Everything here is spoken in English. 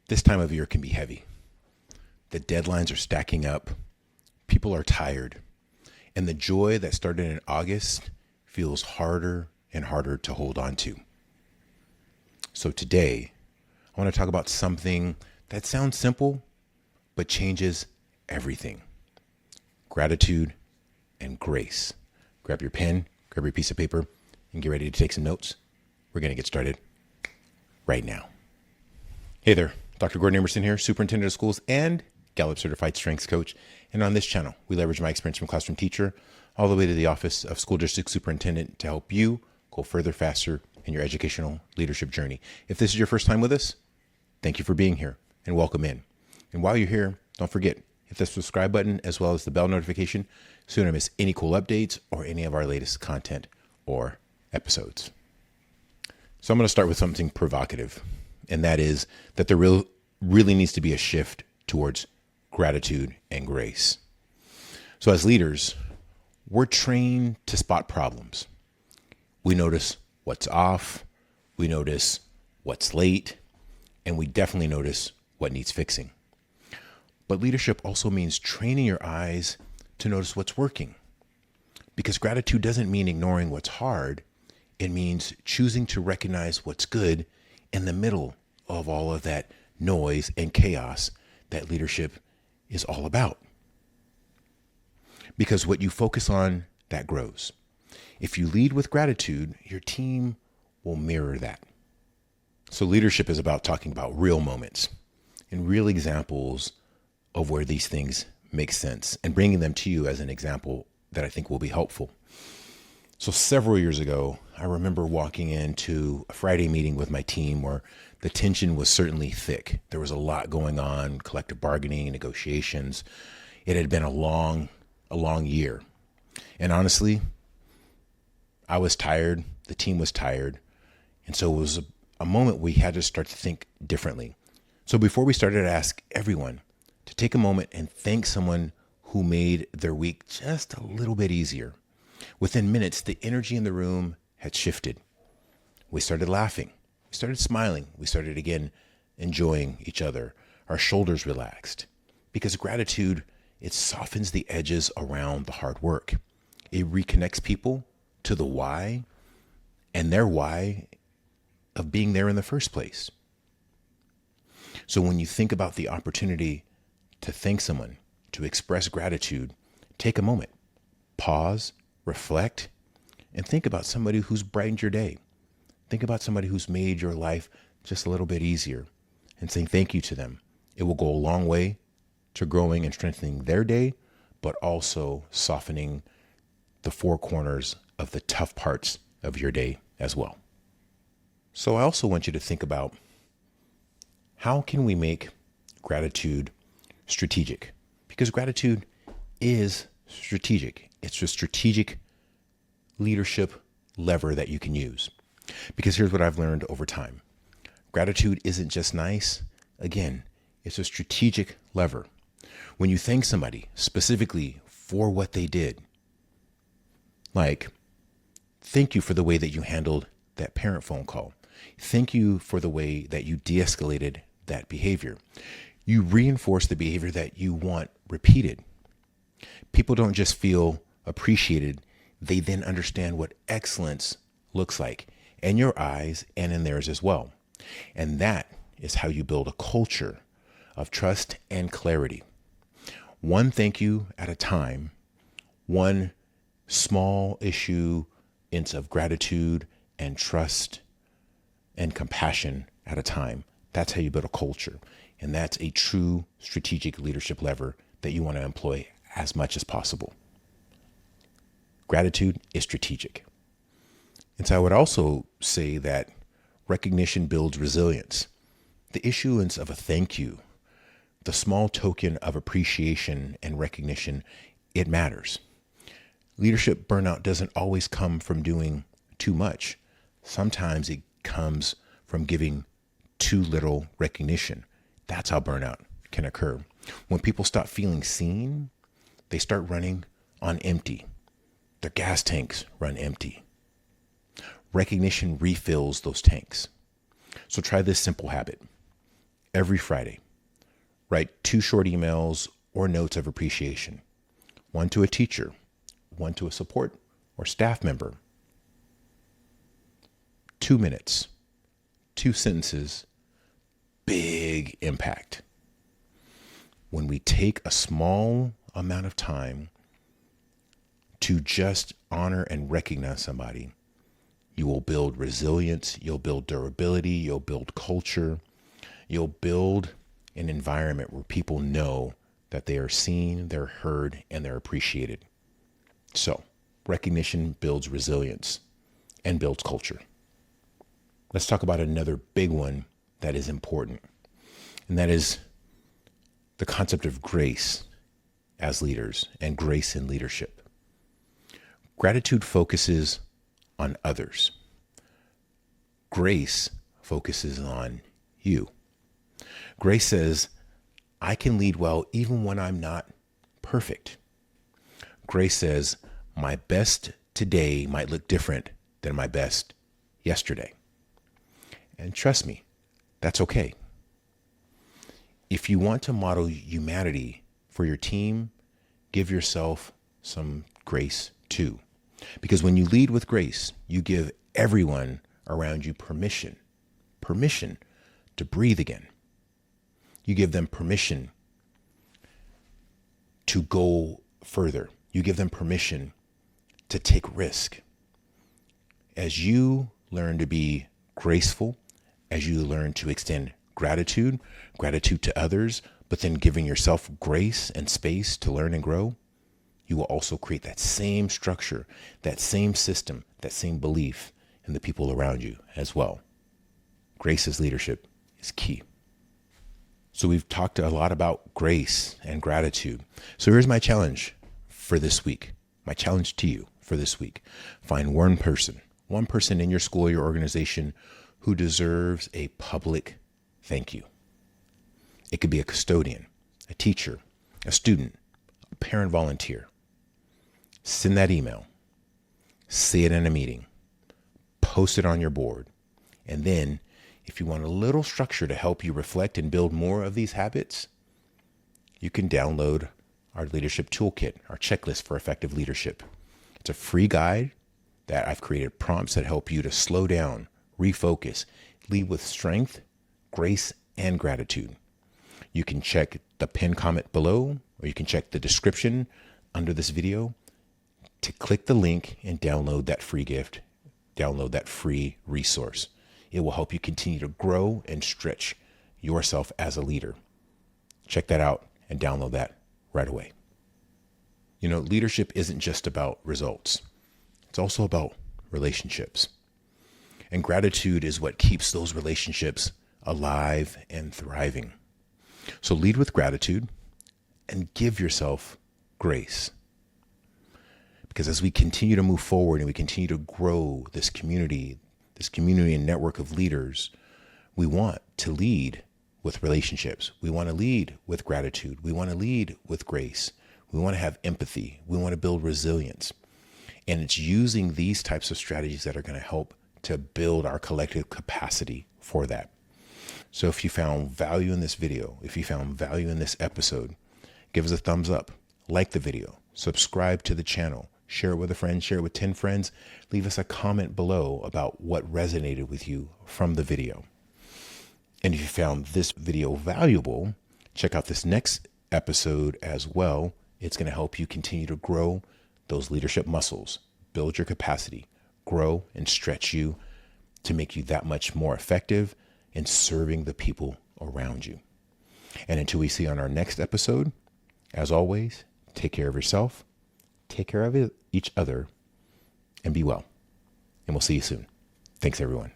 This time of year can be heavy. The deadlines are stacking up. People are tired. And the joy that started in August feels harder and harder to hold on to. So today, I want to talk about something that sounds simple, but changes everything. Gratitude and grace. Grab your pen, grab your piece of paper, and get ready to take some notes. We're going to get started right now. Hey there, Dr. Gordon Emerson here, Superintendent of Schools and Gallup Certified Strengths Coach. And on this channel, we leverage my experience from classroom teacher all the way to the office of school district superintendent to help you go further, faster in your educational leadership journey. If this is your first time with us, thank you for being here and welcome in. And while you're here, don't forget, hit the subscribe button as well as the bell notification so you don't miss any cool updates or any of our latest content or episodes. So I'm going to start with something provocative, and that is that there really needs to be a shift towards gratitude and grace. So as leaders, we're trained to spot problems. We notice what's off, we notice what's late, and we definitely notice what needs fixing. But leadership also means training your eyes to notice what's working. Because gratitude doesn't mean ignoring what's hard. It means choosing to recognize what's good in the middle of all of that noise and chaos that leadership is all about. Because what you focus on, that grows. If you lead with gratitude, your team will mirror that. So leadership is about talking about real moments and real examples of where these things make sense and bringing them to you as an example that I think will be helpful. So several years ago, I remember walking into a Friday meeting with my team where the tension was certainly thick. There was a lot going on, collective bargaining, negotiations. It had been a long year. And honestly, I was tired. The team was tired. And so it was a moment we had to start to think differently. So before we started, I asked everyone to take a moment and thank someone who made their week just a little bit easier. Within minutes, the energy in the room had shifted. We started laughing. We started smiling. We started again enjoying each other. Our shoulders relaxed. Because gratitude, it softens the edges around the hard work. It reconnects people to the why and their why of being there in the first place. So when you think about the opportunity to thank someone, to express gratitude, take a moment, pause, reflect, and think about somebody who's brightened your day. Think about somebody who's made your life just a little bit easier and saying thank you to them. It will go a long way to growing and strengthening their day, but also softening the four corners of the tough parts of your day as well. So I also want you to think about how can we make gratitude strategic? Because gratitude is strategic. It's a strategic leadership lever that you can use. Because here's what I've learned over time. Gratitude isn't just nice. Again, it's a strategic lever. When you thank somebody specifically for what they did, like, thank you for the way that you handled that parent phone call. Thank you for the way that you de-escalated that behavior. You reinforce the behavior that you want repeated. People don't just feel appreciated. They then understand what excellence looks like in your eyes and in theirs as well. And that is how you build a culture of trust and clarity. One thank you at a time, one small issue inch of gratitude and trust and compassion at a time. That's how you build a culture. And that's a true strategic leadership lever that you want to employ as much as possible. Gratitude is strategic. And so I would also say that recognition builds resilience. The issuance of a thank you, the small token of appreciation and recognition, it matters. Leadership burnout doesn't always come from doing too much. Sometimes it comes from giving too little recognition. That's how burnout can occur. When people stop feeling seen, they start running on empty. Their gas tanks run empty. Recognition refills those tanks. So try this simple habit. every Friday. Write 2 short emails or notes of appreciation. 1 to a teacher, 1 to a support or staff member. 2 minutes, 2 sentences, big impact. When we take a small amount of time to just honor and recognize somebody, you will build resilience, you'll build durability, you'll build culture, you'll build an environment where people know that they are seen, they're heard, and they're appreciated. So, recognition builds resilience and builds culture. Let's talk about another big one that is important, and that is the concept of grace as leaders and grace in leadership. Gratitude focuses on others. Grace focuses on you. Grace says, I can lead well even when I'm not perfect. Grace says, my best today might look different than my best yesterday. And trust me, that's okay. If you want to model humanity for your team, give yourself some grace too. Because when you lead with grace, you give everyone around you permission to breathe again. You give them permission to go further. You give them permission to take risk. As you learn to be graceful, as you learn to extend gratitude to others, but then giving yourself grace and space to learn and grow, you will also create that same structure, that same system, that same belief in the people around you as well. Grace as leadership is key. So we've talked a lot about grace and gratitude. So here's my challenge for this week. My challenge to you for this week. Find one person in your school, your organization who deserves a public thank you. It could be a custodian, a teacher, a student, a parent volunteer. Send that email, say it in a meeting, post it on your board. And then if you want a little structure to help you reflect and build more of these habits, you can download our leadership toolkit, our checklist for effective leadership. It's a free guide that I've created prompts that help you to slow down, refocus, lead with strength, grace, and gratitude. You can check the pinned comment below, or you can check the description under this video to click the link and download that free gift, download that free resource. It will help you continue to grow and stretch yourself as a leader. Check that out and download that right away. You know, leadership isn't just about results. It's also about relationships. And gratitude is what keeps those relationships alive and thriving. So lead with gratitude and give yourself grace. Because as we continue to move forward and we continue to grow this community and network of leaders, we want to lead with relationships. We want to lead with gratitude. We want to lead with grace. We want to have empathy. We want to build resilience. And it's using these types of strategies that are going to help to build our collective capacity for that. So if you found value in this video, if you found value in this episode, give us a thumbs up, like the video, subscribe to the channel, share it with a friend, share it with 10 friends, leave us a comment below about what resonated with you from the video. And if you found this video valuable, check out this next episode as well. It's going to help you continue to grow those leadership muscles, build your capacity, grow and stretch you to make you that much more effective in serving the people around you. And until we see you on our next episode, as always, take care of yourself, take care of each other, and be well. And we'll see you soon. Thanks, everyone.